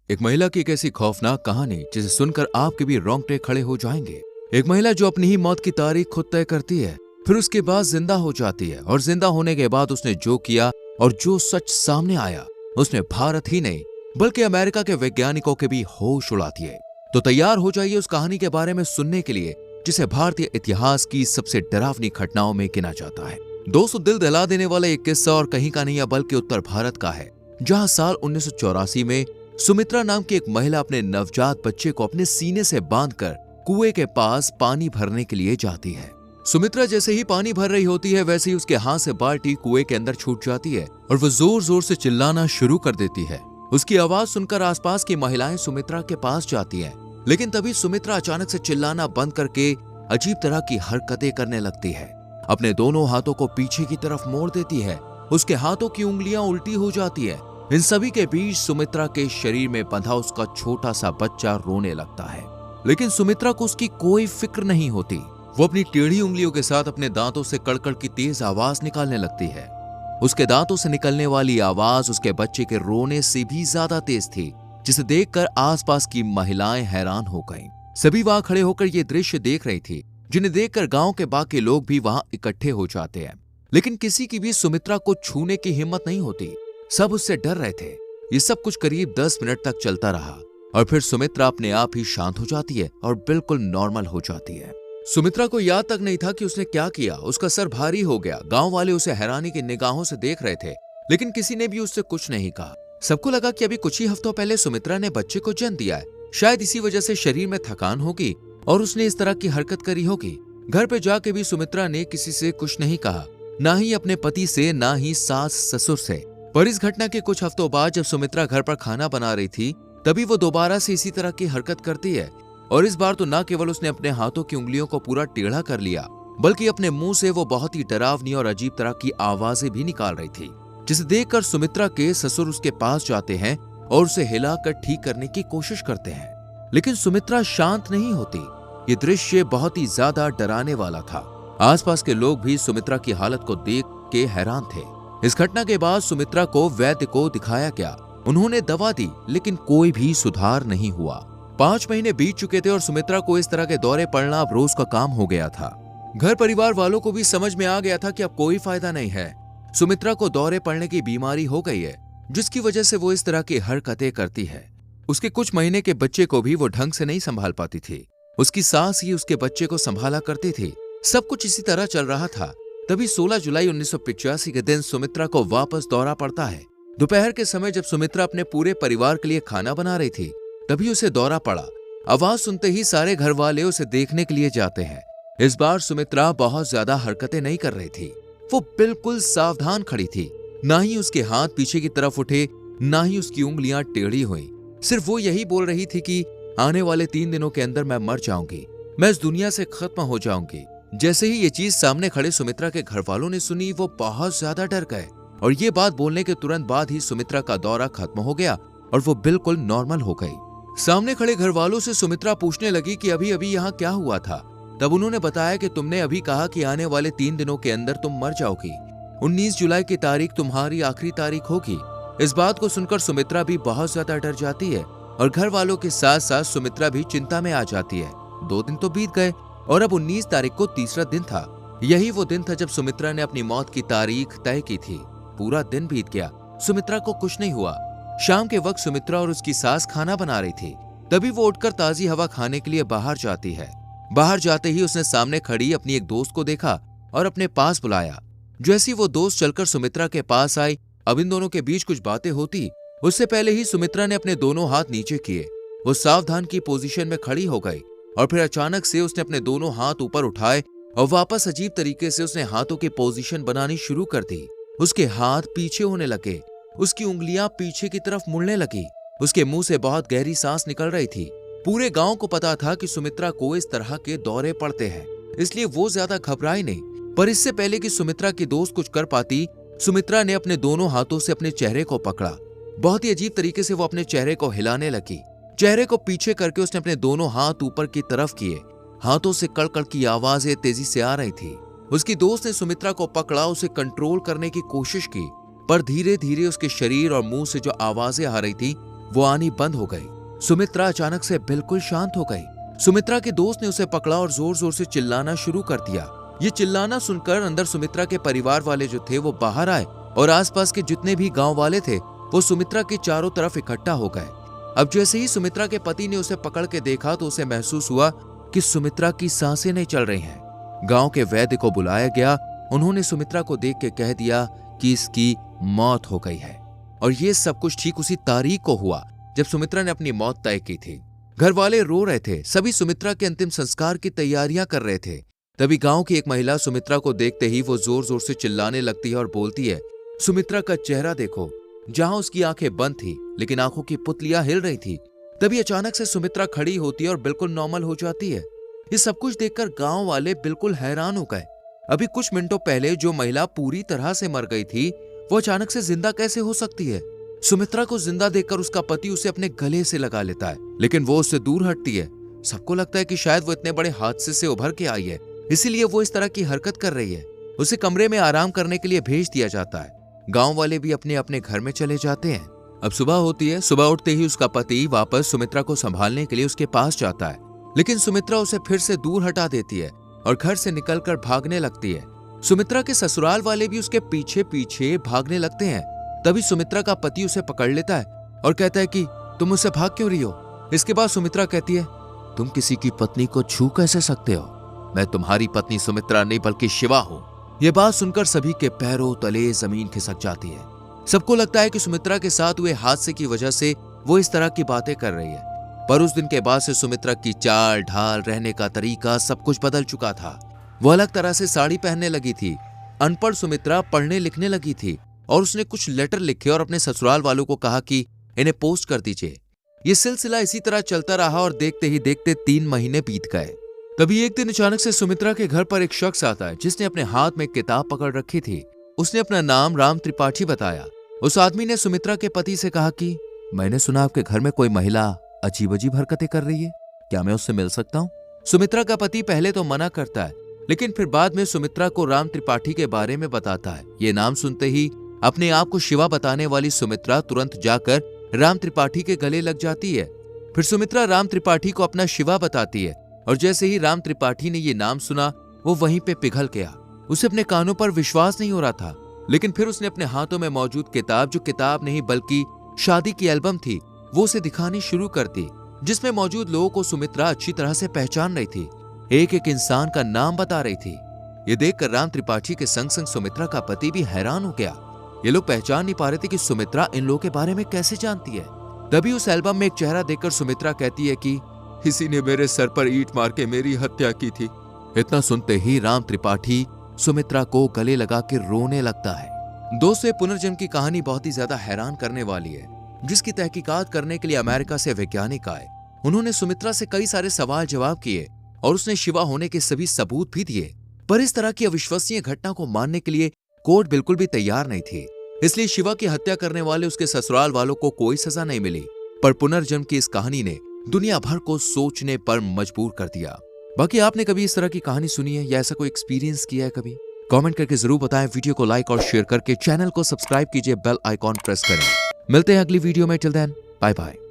एक महिला की एक ऐसी खौफनाक कहानी जिसे सुनकर आपके भी रोंगटे खड़े हो जाएंगे। एक महिला जो अपनी ही मौत की तारीख खुद तय करती है, फिर उसके बाद जिंदा हो जाती है और जिंदा होने के बाद उसने जो किया और जो सच सामने आया उसने भारत ही नहीं बल्कि अमेरिका के वैज्ञानिकों के भी होश उड़ा दिए। तो तैयार हो जाइए उस कहानी के बारे में सुनने के लिए जिसे भारतीय इतिहास की सबसे डरावनी घटनाओं में गिना जाता है। दोस्तों, दिल दहला देने वाला एक किस्सा और कहीं का नहीं बल्कि उत्तर भारत का है, जहां साल 1984 में सुमित्रा नाम की एक महिला अपने नवजात बच्चे को अपने सीने से बांधकर कुएं के पास पानी भरने के लिए जाती है। सुमित्रा जैसे ही पानी भर रही होती है वैसे ही उसके हाथ से बाल्टी कुएं के अंदर छूट जाती है और वो जोर जोर से चिल्लाना शुरू कर देती है। उसकी आवाज सुनकर आसपास की महिलाएं सुमित्रा के पास जाती हैं, लेकिन तभी सुमित्रा अचानक से चिल्लाना बंद करके अजीब तरह की हरकतें करने लगती है। अपने दोनों हाथों को पीछे की तरफ मोड़ देती है, उसके हाथों की उंगलियां उल्टी हो जाती है। इन सभी के बीच सुमित्रा के शरीर में बंधा उसका छोटा सा बच्चा रोने लगता है, लेकिन सुमित्रा को उसकी कोई फिक्र नहीं होती। वो अपनी टेढ़ी उंगलियों के साथ अपने दांतों से कड़कड़ की तेज आवाज निकालने लगती है। उसके दांतों से निकलने वाली आवाज उसके बच्चे के रोने से भी ज्यादा तेज थी, जिसे देखकर आसपास की महिलाएं हैरान हो गईं। सभी वहां खड़े होकर ये दृश्य देख रही थी, जिन्हें देखकर गांव के बाकी लोग भी वहां इकट्ठे हो जाते हैं, लेकिन किसी की भी सुमित्रा को छूने की हिम्मत नहीं होती। सब उससे डर रहे थे। ये सब कुछ करीब 10 मिनट तक चलता रहा और फिर सुमित्रा अपने आप ही शांत हो जाती है और बिल्कुल नॉर्मल हो जाती है। सुमित्रा को याद तक नहीं था कि उसने क्या किया। उसका सर भारी हो गया। गांव वाले उसे हैरानी की निगाहों से देख रहे थे, लेकिन किसी ने भी उससे कुछ नहीं कहा। सबको लगा कि अभी कुछ ही हफ्तों पहले सुमित्रा ने बच्चे को जन्म दिया है, शायद इसी वजह से शरीर में थकान होगी और उसने इस तरह की हरकत करी होगी। घर पे जाके भी सुमित्रा ने किसी से कुछ नहीं कहा, ना ही अपने पति से, ना ही सास ससुर से। पर इस घटना के कुछ हफ्तों बाद जब सुमित्रा घर पर खाना बना रही थी, तभी वो दोबारा से इसी तरह की हरकत करती है और इस बार तो न केवल उसने अपने हाथों की उंगलियों को पूरा टेढ़ा कर लिया, बल्कि अपने मुंह से वो बहुत ही डरावनी और अजीब तरह की आवाजें भी निकाल रही थी, जिसे देखकर सुमित्रा के ससुर उसके पास जाते हैं और उसे हिलाकर ठीक करने की कोशिश करते हैं, लेकिन सुमित्रा शांत नहीं होती। ये दृश्य बहुत ही ज्यादा डराने वाला था। आसपास के लोग भी सुमित्रा की हालत को देख के हैरान थे। इस घटना के बाद सुमित्रा को वैद्य को दिखाया गया। उन्होंने दवा दी, लेकिन कोई भी सुधार नहीं हुआ। 5 महीने बीत चुके थे और सुमित्रा को इस तरह के दौरे पड़ना अब रोज का काम हो गया था। घर परिवार वालों को भी समझ में आ गया था कि अब कोई फायदा नहीं है। सुमित्रा को दौरे पड़ने की बीमारी हो गई है, जिसकी वजह से वो इस तरह की हरकतें करती है। उसके कुछ महीने के बच्चे को भी वो ढंग से नहीं संभाल पाती थी। उसकी सास ही उसके बच्चे को संभाला करती थी। सब कुछ इसी तरह चल रहा था। तभी 16 जुलाई 1985 के दिन सुमित्रा को वापस दौरा पड़ता है। दोपहर के समय जब सुमित्रा अपने पूरे परिवार के लिए खाना बना रही थी, तभी उसे दौरा पड़ा। आवाज सुनते ही सारे घर वाले उसे देखने के लिए जाते हैं। इस बार सुमित्रा बहुत ज्यादा हरकतें नहीं कर रही थी। वो बिल्कुल सावधान खड़ी थी। ना ही उसके हाथ पीछे की तरफ उठे, ना ही उसकी उंगलियां टेढ़ी हुई। सिर्फ वो यही बोल रही थी कि आने वाले 3 दिनों के अंदर मैं मर जाऊंगी, मैं इस दुनिया से खत्म हो जाऊंगी। जैसे ही ये चीज सामने खड़े सुमित्रा के घर वालों ने सुनी, वो बहुत ज्यादा डर गए और ये बात बोलने के तुरंत बाद ही सुमित्रा का दौरा खत्म हो गया और वो बिल्कुल नॉर्मल हो गई। सामने खड़े घर वालों से सुमित्रा पूछने लगी कि अभी अभी यहाँ क्या हुआ था। तब उन्होंने बताया कि तुमने अभी कहा कि आने वाले 3 दिनों के अंदर तुम मर जाओगी। 19 जुलाई की तारीख तुम्हारी आखिरी तारीख होगी। इस बात को सुनकर सुमित्रा भी बहुत ज्यादा डर जाती है और घर वालों के साथ साथ सुमित्रा भी चिंता में आ जाती है। 2 दिन तो बीत गए और अब 19 तारीख को तीसरा दिन था। यही वो दिन था जब सुमित्रा ने अपनी मौत की तारीख तय की थी। पूरा दिन बीत गया, सुमित्रा को कुछ नहीं हुआ। शाम के वक्त सुमित्रा और उसकी सास खाना बना रही थी। तभी वो उठकर ताजी हवा खाने के लिए बाहर जाती है। बाहर जाते ही उसने सामने खड़ी अपनी एक दोस्त को देखा और अपने पास बुलाया। जैसी वो दोस्त चलकर सुमित्रा के पास आई, अब इन दोनों के बीच कुछ बातें होती उससे पहले ही सुमित्रा ने अपने दोनों हाथ नीचे किए। वो सावधान की पोजीशन में खड़ी हो गई और फिर अचानक से उसने अपने दोनों हाथ ऊपर उठाए और वापस अजीब तरीके से उसने हाथों की पोजीशन बनानी शुरू कर दी। उसके हाथ पीछे होने लगे, उसकी उंगलियां पीछे की तरफ मुड़ने लगी। उसके मुंह से बहुत गहरी सांस निकल रही थी। पूरे गांव को पता था कि सुमित्रा को इस तरह के दौरे पड़ते हैं, इसलिए वो ज्यादा घबराई नहीं। पर इससे पहले कि सुमित्रा की दोस्त कुछ कर पाती, सुमित्रा ने अपने दोनों हाथों से अपने चेहरे को पकड़ा। बहुत ही अजीब तरीके से वो अपने चेहरे को हिलाने लगी। चेहरे को पीछे करके उसने अपने दोनों हाथ ऊपर की तरफ किए। हाथों से कड़कड़ की आवाजें तेजी से आ रही थी। उसकी दोस्त ने सुमित्रा को पकड़ा, उसे कंट्रोल करने की कोशिश की, पर धीरे धीरे उसके शरीर और मुंह से जो आवाजें आ रही थी वो आनी बंद हो गई। सुमित्रा अचानक से बिल्कुल शांत हो गई। सुमित्रा के दोस्त ने उसे पकड़ा और जोर जोर से चिल्लाना शुरू कर दिया। ये चिल्लाना सुनकर अंदर सुमित्रा के परिवार वाले जो थे वो बाहर आए और आसपास के जितने भी गांव वाले थे वो सुमित्रा के चारों तरफ इकट्ठा हो गए। अब जैसे ही सुमित्रा के पति ने उसे पकड़ के देखा तो उसे महसूस हुआ कि सुमित्रा की सांसें नहीं चल रही हैं। गांव के वैद्य को बुलाया गया। उन्होंने सुमित्रा को देख के कह दिया कि इसकी मौत हो गई है। और ये सब कुछ ठीक उसी तारीख को हुआ जब सुमित्रा ने अपनी मौत तय की थी। घर वाले रो रहे थे, सभी सुमित्रा के अंतिम संस्कार की तैयारियां कर रहे थे। तभी गांव की एक महिला सुमित्रा को देखते ही वो जोर जोर से चिल्लाने लगती है और बोलती है, सुमित्रा का चेहरा देखो। जहां उसकी आंखें बंद थी लेकिन आंखों की पुतलियां हिल रही थी। तभी अचानक से सुमित्रा खड़ी होती है और बिल्कुल नॉर्मल हो जाती है। ये सब कुछ देखकर गांव वाले बिल्कुल हैरान हो गए। अभी कुछ मिनटों पहले जो महिला पूरी तरह से मर गई थी वो अचानक से जिंदा कैसे हो सकती है। सुमित्रा को जिंदा देखकर उसका पति उसे अपने गले से लगा लेता है, लेकिन वो उससे दूर हटती है। सबको लगता है कि शायद वो इतने बड़े हादसे से उभर के आई है, इसीलिए वो इस तरह की हरकत कर रही है। उसे कमरे में आराम करने के लिए भेज दिया जाता है। गांव वाले भी अपने अपने घर में चले जाते हैं। अब सुबह होती है। सुबह उठते ही उसका पति वापस सुमित्रा को संभालने के लिए उसके पास जाता है, लेकिन सुमित्रा उसे फिर से दूर हटा देती है और घर से निकलकर भागने लगती है। सुमित्रा के ससुराल वाले भी उसके पीछे पीछे भागने लगते हैं। तभी सुमित्रा का पति उसे पकड़ लेता है और कहता है कि तुम मुझसे भाग क्यों रही हो। इसके बाद सुमित्रा कहती है, तुम किसी की पत्नी को छू कैसे सकते हो? मैं तुम्हारी पत्नी सुमित्रा नहीं बल्कि शिवा हूं। यह बात सुनकर सभी के पैरों तले जमीन खिसक जाती है। सबको लगता है कि सुमित्रा के साथ हुए हादसे की वजह से वो इस तरह की बातें कर रही है। पर उस दिन के बाद से सुमित्रा की चाल ढाल, रहने का तरीका सब कुछ बदल चुका था। वो अलग तरह से साड़ी पहनने लगी थी। अनपढ़ सुमित्रा पढ़ने लिखने लगी थी और उसने कुछ लेटर लिखे और अपने ससुराल वालों को कहा कि इन्हें पोस्ट कर दीजिए। ये सिलसिला इसी तरह चलता रहा और देखते ही देखते 3 महीने बीत गए। तभी एक दिन अचानक से सुमित्रा के घर पर एक शख्स आता है जिसने अपने हाथ में एक किताब पकड़ रखी थी। उसने अपना नाम राम त्रिपाठी बताया। उस आदमी ने सुमित्रा के पति से कहा कि मैंने सुना आपके घर में कोई महिला अजीब अजीब हरकतें कर रही है, क्या मैं उससे मिल सकता हूँ? सुमित्रा का पति पहले तो मना करता है, लेकिन फिर बाद में सुमित्रा को राम त्रिपाठी के बारे में बताता है। ये नाम सुनते ही अपने आप को शिवा बताने वाली सुमित्रा तुरंत जाकर राम त्रिपाठी के गले लग जाती है। फिर सुमित्रा राम त्रिपाठी को अपना शिवा बताती है और जैसे ही राम त्रिपाठी ने ये नाम सुना वो वहीं पे पिघल गया। उसे अपने कानों पर विश्वास नहीं हो रहा था, लेकिन फिर उसने अपने हाथों में मौजूद किताब, जो किताब नहीं बल्कि शादी की एल्बम थी, वो उसे दिखानी शुरू कर दी, जिसमें मौजूद लोगों को सुमित्रा अच्छी तरह से पहचान रही थी। एक एक इंसान का नाम बता रही थी। ये देखकर राम त्रिपाठी के संग संग सुमित्रा का पति भी हैरान हो गया। ये लोग पहचान नहीं पा रहे थे कि सुमित्रा इन लोगों के बारे में कैसे जानती है। तभी उस एल्बम में एक चेहरा देखकर सुमित्रा कहती है कि किसी ने मेरे सर पर ईंट मार के मेरी हत्या की थी। इतना सुनते ही राम त्रिपाठी सुमित्रा को गले लगा के रोने लगता है। दोस्तों, पुनर्जन्म की कहानी बहुत ही ज्यादा हैरान करने वाली है, जिसकी तहकीकात करने के लिए अमेरिका से वैज्ञानिक आए। उन्होंने सुमित्रा से कई सारे सवाल जवाब किए और उसने शिवा होने के सभी सबूत भी दिए। पर इस तरह की अविश्वसनीय घटना को मानने के लिए कोर्ट बिल्कुल भी तैयार नहीं थी। इसलिए शिवा की हत्या करने वाले उसके ससुराल वालों को कोई सजा नहीं मिली। पर पुनर्जन्म की इस कहानी ने दुनिया भर को सोचने पर मजबूर कर दिया। बाकी आपने कभी इस तरह की कहानी सुनी है या ऐसा कोई एक्सपीरियंस किया है कभी? कमेंट करके जरूर बताएं। वीडियो को लाइक और शेयर करके चैनल को सब्सक्राइब कीजिए, बेल आइकॉन प्रेस करें। मिलते हैं अगली वीडियो में। Till then, bye bye.